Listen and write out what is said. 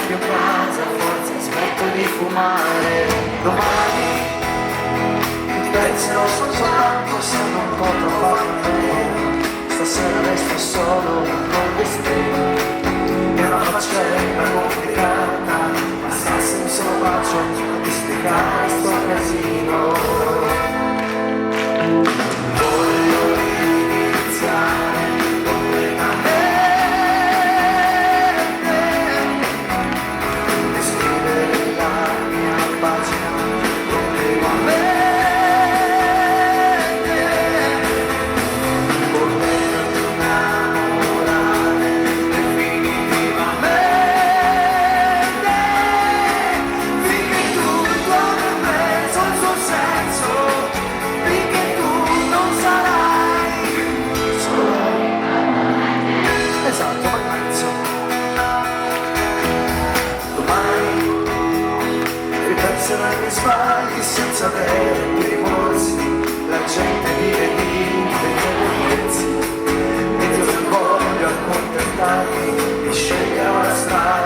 più casa, forse smetto di fumare. Domani ti penserò soltanto se non potrò farlo. Stasera resto solo con destino e una faccenda complicata, ma sta senza un bacio di spiegare sto casino. Voglio iniziare completamente e scrivere la mia pagina continuamente. Volerti innamorare definitivamente, finché tutto avrà preso il suo senso, finché tu non sarai solo. Esatto, ma penso domani ripenserai ai miei sbagli senza avere più rimorsi. La gente vive di bellezze e io non voglio accontentarmi di scegliere una strada